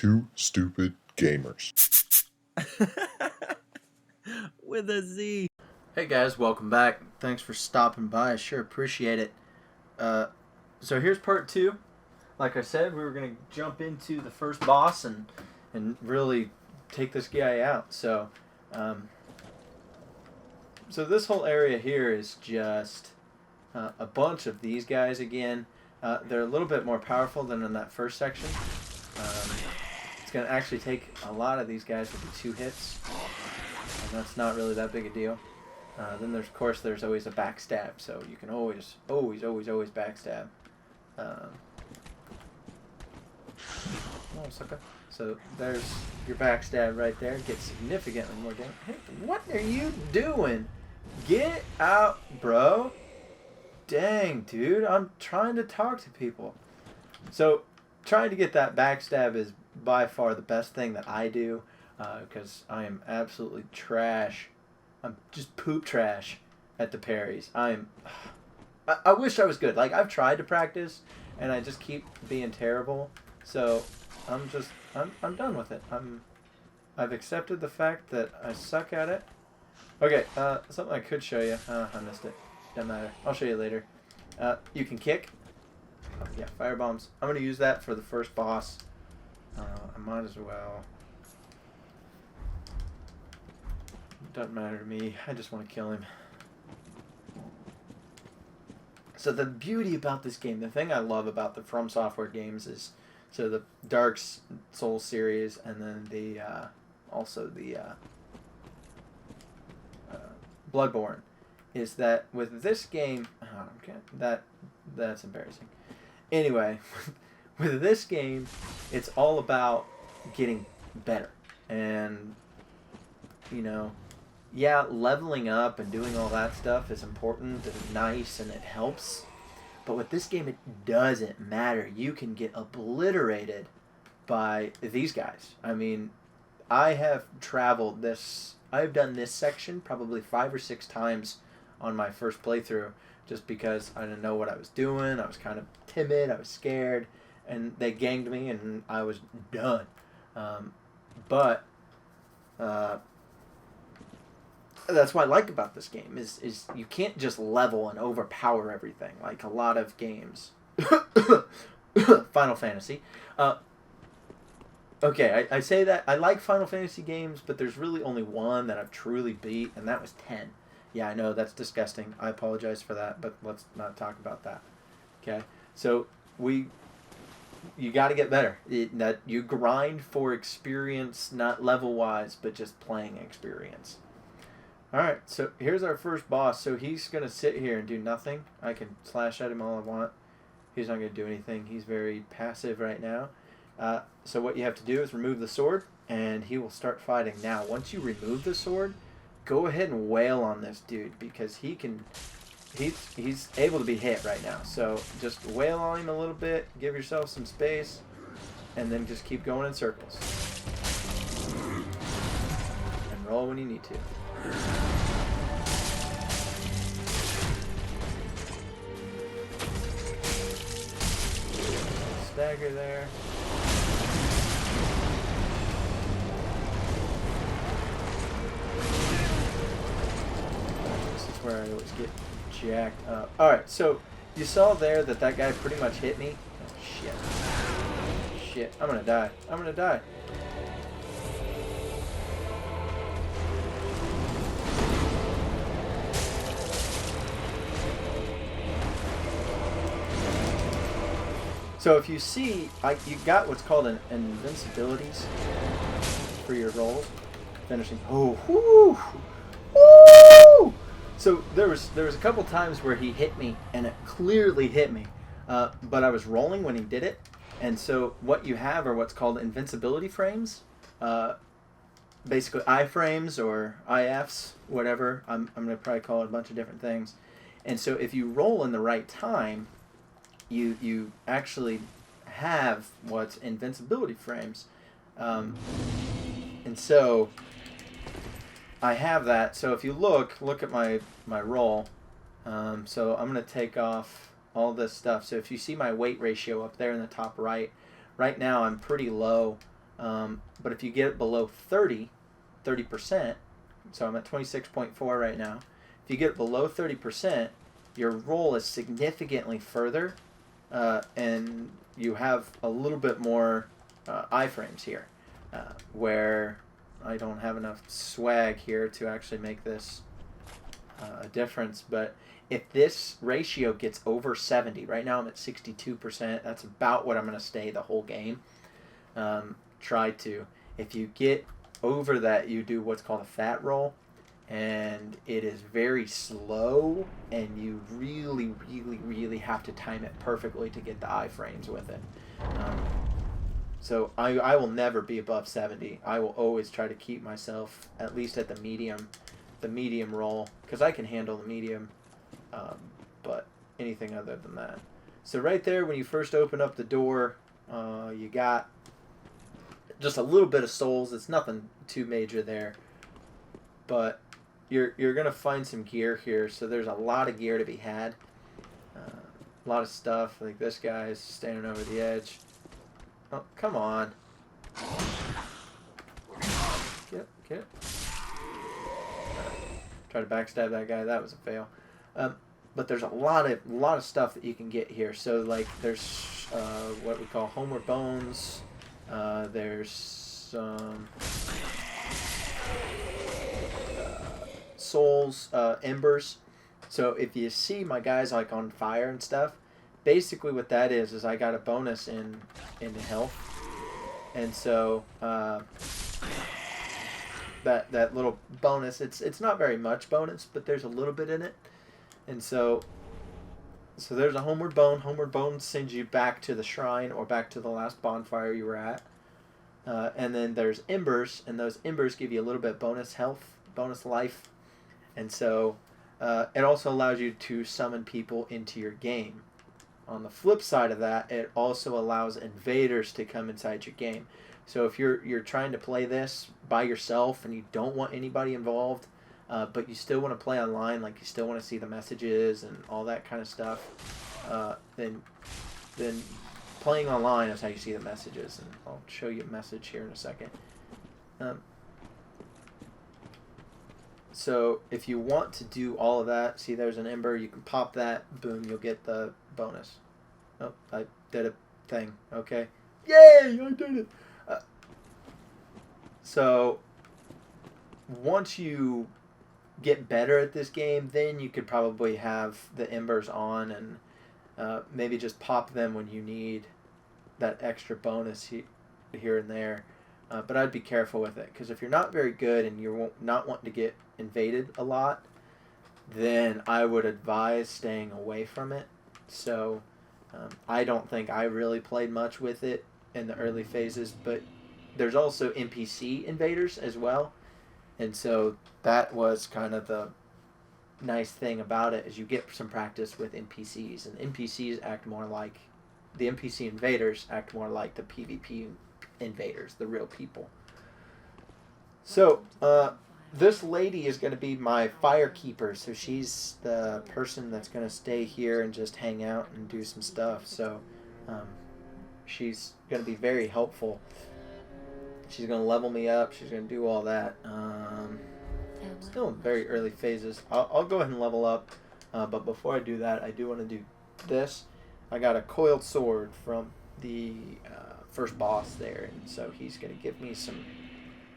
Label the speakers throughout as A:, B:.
A: Two stupid gamers.
B: With a Z. Hey guys, welcome back. Thanks for stopping by. I sure appreciate it. So here's part 2. Like I said, we were going to jump into the first boss and really take this guy out. So this whole area here is just a bunch of these guys again. They're a little bit more powerful than in that first section. It's going to actually take a lot of these guys to do 2 hits. And that's not really that big a deal. Then there's, of course, there's always a backstab, so you can always backstab. Oh, sucker. So there's your backstab right there. Gets significantly more damage. Hey, what are you doing? Get out, bro. Dang, dude. I'm trying to talk to people. So trying to get that backstab is by far the best thing that I do. Because I am absolutely trash. I'm just poop trash at the parries. I wish I was good. Like, I've tried to practice, and I just keep being terrible. So I'm done with it. I've accepted the fact that I suck at it. Okay, something I could show you. I missed it. Doesn't matter. I'll show you later. You can kick. Oh, yeah, fire bombs. I'm gonna use that for the first boss. I might as well. Doesn't matter to me. I just want to kill him. So the beauty about this game, the thing I love about the From Software games is, so the Dark Souls series, and then the also the Bloodborne, is that with this game, that's embarrassing. Anyway, with this game, it's all about getting better, and you know. Yeah, leveling up and doing all that stuff is important and nice and it helps. But with this game, it doesn't matter. You can get obliterated by these guys. I mean, I have traveled this... I've done this section probably 5 or 6 times on my first playthrough just because I didn't know what I was doing. I was kind of timid. I was scared. And they ganged me and I was done. That's what I like about this game is you can't just level and overpower everything like a lot of games. Final Fantasy. Okay, I say that I like Final Fantasy games, but there's really only one that I've truly beat, and that was 10. Yeah, I know, that's disgusting. I apologize for that, but let's not talk about that. Okay? So, you got to get better. That you grind for experience, not level-wise, but just playing experience. Alright, so here's our first boss. So he's going to sit here and do nothing. I can slash at him all I want. He's not going to do anything. He's very passive right now. So what you have to do is remove the sword, and he will start fighting. Now, once you remove the sword, go ahead and wail on this dude, because he's able to be hit right now. So just wail on him a little bit, give yourself some space, and then just keep going in circles. And roll when you need to. Stagger there. This is where I always get jacked up. Alright, so you saw there that guy pretty much hit me. Oh, shit. Shit, I'm gonna die. I'm gonna die. So if you see, you got what's called an invincibilities for your rolls. Finishing. Oh, whoo, woo! So there was a couple times where he hit me, and it clearly hit me, but I was rolling when he did it, and so what you have are what's called invincibility frames, basically iframes or ifs, whatever. I'm gonna probably call it a bunch of different things, and so if you roll in the right time, you actually have what's invincibility frames, and so I have that. So if you look at my roll, so I'm going to take off all this stuff. So if you see my weight ratio up there in the top right now I'm pretty low But if you get it below 30%, so I'm at 26.4 right now. If you get it below 30%, your roll is significantly further, and you have a little bit more iframes here, where I don't have enough swag here to actually make this a difference. But if this ratio gets over 70, right now I'm at 62%, that's about what I'm going to stay the whole game. Try to. If you get over that, you do what's called a fat roll, and it is very slow, and you really, really, really have to time it perfectly to get the iframes with it. So I will never be above 70. I will always try to keep myself at least at the medium roll, because I can handle the medium, but anything other than that. So right there, when you first open up the door, you got just a little bit of souls. It's nothing too major there, but you're gonna find some gear here. So there's a lot of gear to be had. A lot of stuff. Like this guy's standing over the edge. Oh, come on! Get it. Try to backstab that guy. That was a fail. But there's a lot of stuff that you can get here. So like there's what we call homeward bones. There's some souls, embers. So if you see my guys like on fire and stuff, basically what that is I got a bonus in health, and so that little bonus, it's not very much bonus, but there's a little bit in it, and so there's a homeward bone. Homeward bone sends you back to the shrine or back to the last bonfire you were at. And then there's embers, and those embers give you a little bit bonus health, bonus life. And so it also allows you to summon people into your game. On the flip side of that, it also allows invaders to come inside your game. So if you're trying to play this by yourself and you don't want anybody involved, but you still want to play online, like you still want to see the messages and all that kind of stuff, then playing online is how you see the messages, and I'll show you a message here in a second. So if you want to do all of that, see there's an ember, you can pop that, boom, you'll get the bonus. Oh, I did a thing, okay. Yay, I did it! So once you get better at this game, then you could probably have the embers on and maybe just pop them when you need that extra bonus here and there. But I'd be careful with it, because if you're not very good and you're not wanting to get invaded a lot, then I would advise staying away from it. So I don't think I really played much with it in the early phases, but there's also NPC invaders as well. And so that was kind of the nice thing about it, is you get some practice with NPCs, and NPCs act more like the NPC invaders act more like the PvP invaders, the real people. So this lady is going to be my fire keeper, so she's the person that's going to stay here and just hang out and do some stuff. So she's going to be very helpful. She's going to level me up. She's going to do all that. Still in very early phases. I'll go ahead and level up, but before I do that, I do want to do this. I got a coiled sword from the first boss there, and so he's going to give me some.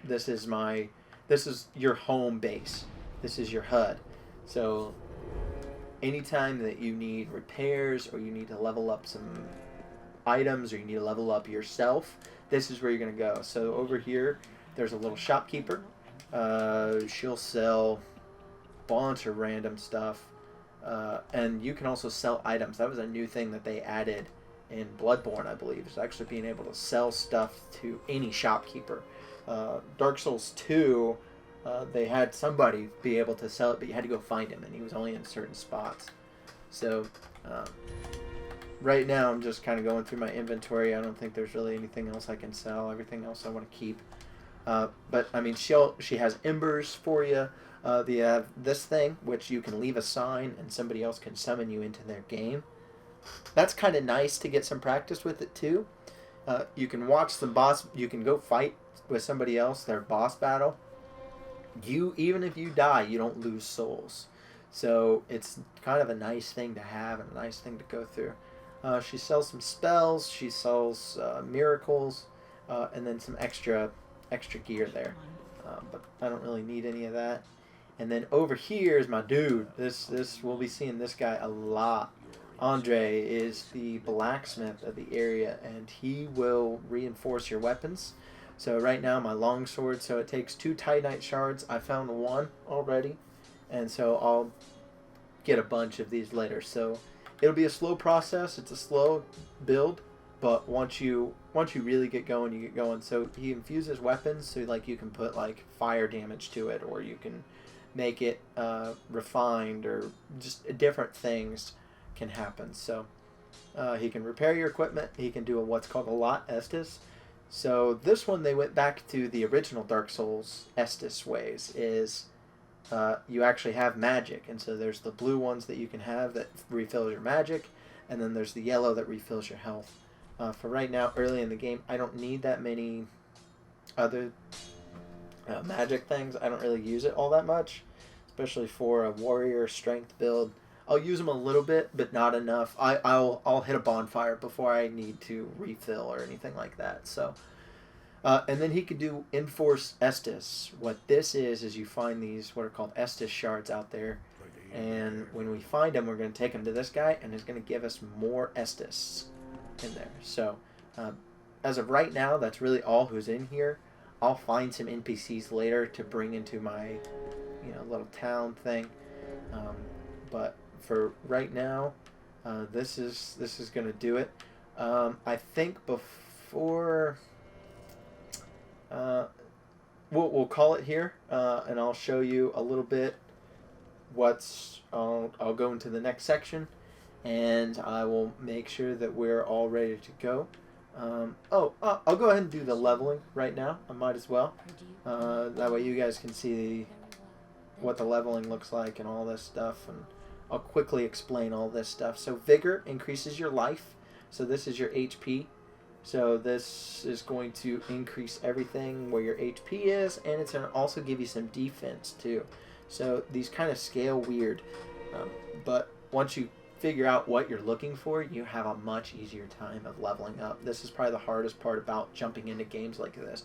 B: This is your home base. This is your HUD. So anytime that you need repairs, or you need to level up some items, or you need to level up yourself, this is where you're going to go. So over here, there's a little shopkeeper. She'll sell a bunch of random stuff. And you can also sell items. That was a new thing that they added in Bloodborne, I believe, is actually being able to sell stuff to any shopkeeper. Dark Souls 2, they had somebody be able to sell it, but you had to go find him, and he was only in certain spots. So right now I'm just kind of going through my inventory. I don't think there's really anything else I can sell. Everything else I want to keep. But I mean, she has embers for you. They have this thing, which you can leave a sign and somebody else can summon you into their game. That's kind of nice to get some practice with it too. You can watch the boss. You can go fight with somebody else, their boss battle. Even if you die, you don't lose souls. So it's kind of a nice thing to have and a nice thing to go through. She sells some spells. She sells miracles, and then some extra gear there. But I don't really need any of that. And then over here is my dude. This we'll be seeing this guy a lot. Andre is the blacksmith of the area, and he will reinforce your weapons. So right now my longsword, so it takes 2 Titanite shards. I found 1 already, and so I'll get a bunch of these later. So it'll be a slow process. It's a slow build, but once you really get going, you get going. So he infuses weapons, so like you can put like fire damage to it, or you can make it refined, or just different things can happen. So he can repair your equipment. He can do what's called a lot Estus. So this one, they went back to the original Dark Souls Estus ways. Is you actually have magic, and so there's the blue ones that you can have that refills your magic, and then there's the yellow that refills your health. For right now, early in the game, I don't need that many other magic things. I don't really use it all that much, especially for a warrior strength build. I'll use them a little bit, but not enough. I'll hit a bonfire before I need to refill or anything like that. So, and then he could do Enforce Estus. What this is you find these what are called Estus shards out there, and when we find them, we're going to take them to this guy, and he's going to give us more Estus in there. So, as of right now, that's really all who's in here. I'll find some NPCs later to bring into my, little town thing, but for right now, this is gonna do it. I think before we'll call it here, and I'll show you a little bit. I'll go into the next section, and I will make sure that we're all ready to go. I'll go ahead and do the leveling right now. I might as well. That way you guys can see what the leveling looks like and all this stuff, and I'll quickly explain all this stuff. So Vigor increases your life. So this is your HP. So this is going to increase everything where your HP is, and it's going to also give you some defense too. So these kind of scale weird, but once you figure out what you're looking for, you have a much easier time of leveling up. This is probably the hardest part about jumping into games like this,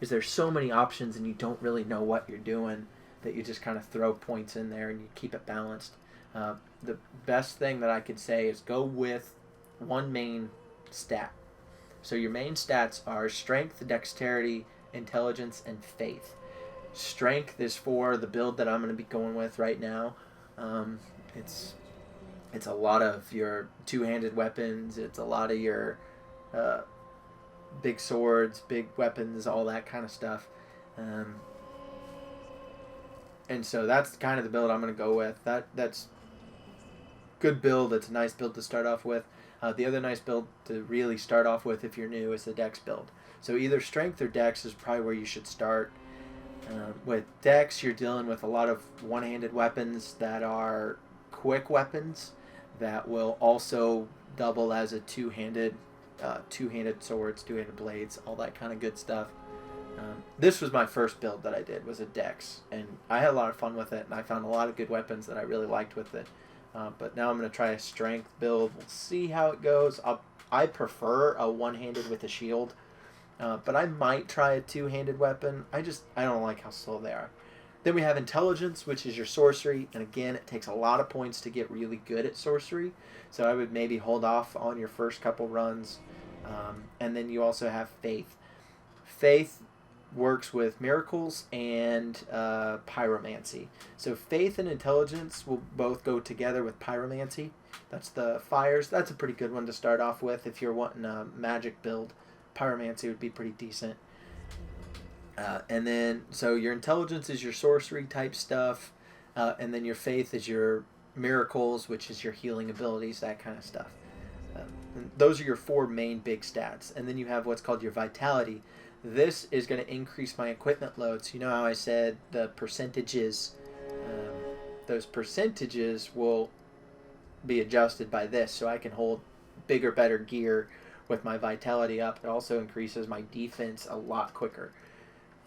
B: is there's so many options and you don't really know what you're doing, that you just kind of throw points in there and you keep it balanced. The best thing that I could say is go with one main stat. So your main stats are strength, dexterity, intelligence, and faith. Strength is for the build that I'm going to be going with right now. It's a lot of your two-handed weapons. It's a lot of your big swords, big weapons, all that kind of stuff. And so that's kind of the build I'm going to go with. That's good build. It's a nice build to start off with. The other nice build to really start off with if you're new is the dex build. So either strength or dex is probably where you should start. With dex, you're dealing with a lot of one-handed weapons that are quick weapons that will also double as a two-handed swords, two-handed blades, all that kind of good stuff. This was my first build that I did, was a dex, and I had a lot of fun with it, and I found a lot of good weapons that I really liked with it. But now I'm going to try a strength build. We'll see how it goes. I prefer a one-handed with a shield, but I might try a two-handed weapon. I don't like how slow they are. Then we have intelligence, which is your sorcery, and again, it takes a lot of points to get really good at sorcery, so I would maybe hold off on your first couple runs. And then you also have faith. Faith works with miracles and pyromancy. So faith and intelligence will both go together with pyromancy. That's the fires. That's a pretty good one to start off with if you're wanting a magic build. Pyromancy would be pretty decent. And then, so your intelligence is your sorcery type stuff, and then your faith is your miracles, which is your healing abilities, that kind of stuff. And those are your 4 main big stats. And then you have what's called your vitality. This is going to increase my equipment loads. You know how I said the percentages, those percentages will be adjusted by this, so I can hold bigger, better gear with my vitality up. It also increases my defense a lot quicker.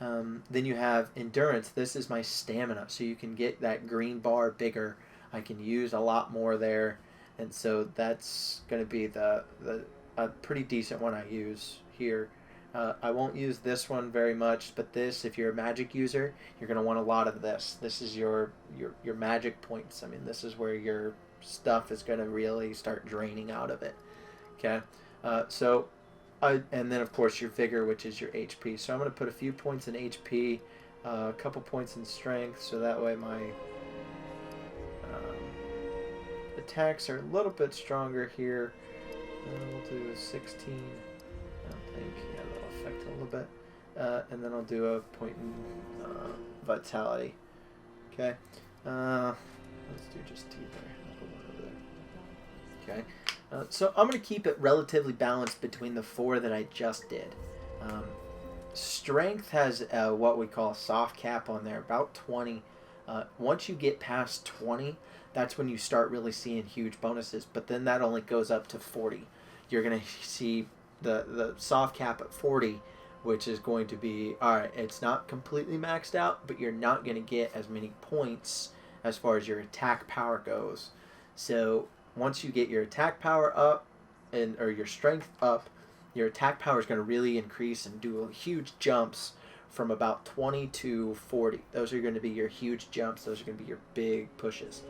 B: Then you have endurance. This is my stamina, so you can get that green bar bigger. I can use a lot more there, and so that's going to be a pretty decent one I use here. I won't use this one very much, but this, if you're a magic user, you're going to want a lot of this. This is your magic points. I mean, this is where your stuff is going to really start draining out of it. Okay, and then of course your vigor, which is your HP. So I'm going to put a few points in HP, a couple points in strength, so that way my attacks are a little bit stronger here. We'll do a 16. I don't think, yeah, that'll affect it a little bit. And then I'll do a point in vitality. Okay. Let's do just T there. I'll put one over there. Okay. So I'm going to keep it relatively balanced between the 4 that I just did. Strength has what we call a soft cap on there, about 20. Once you get past 20, that's when you start really seeing huge bonuses. But then that only goes up to 40. You're going to see the soft cap at 40, which is going to be, alright, it's not completely maxed out, but you're not going to get as many points as far as your attack power goes. So once you get your attack power up, or your strength up, your attack power is going to really increase and do huge jumps from about 20 to 40. Those are going to be your huge jumps. Those are going to be your big pushes.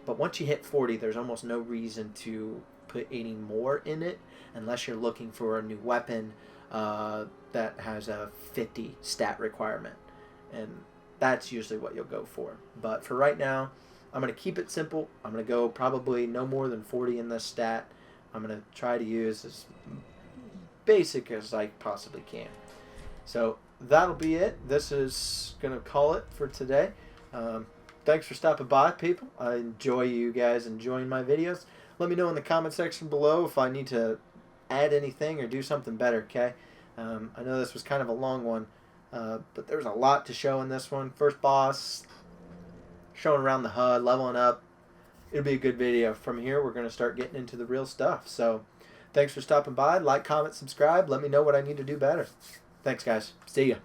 B: But once you hit 40, there's almost no reason to put any more in it unless you're looking for a new weapon that has a 50 stat requirement. And that's usually what you'll go for. But for right now, I'm going to keep it simple. I'm going to go probably no more than 40 in this stat. I'm going to try to use as basic as I possibly can. So that'll be it. This is going to call it for today. Thanks for stopping by, people. I enjoy you guys enjoying my videos. Let me know in the comment section below if I need to add anything or do something better, okay? I know this was kind of a long one, but there's a lot to show in this one. First boss, showing around the HUD, leveling up. It'll be a good video. From here, we're going to start getting into the real stuff. So thanks for stopping by. Like, comment, subscribe. Let me know what I need to do better. Thanks, guys. See ya.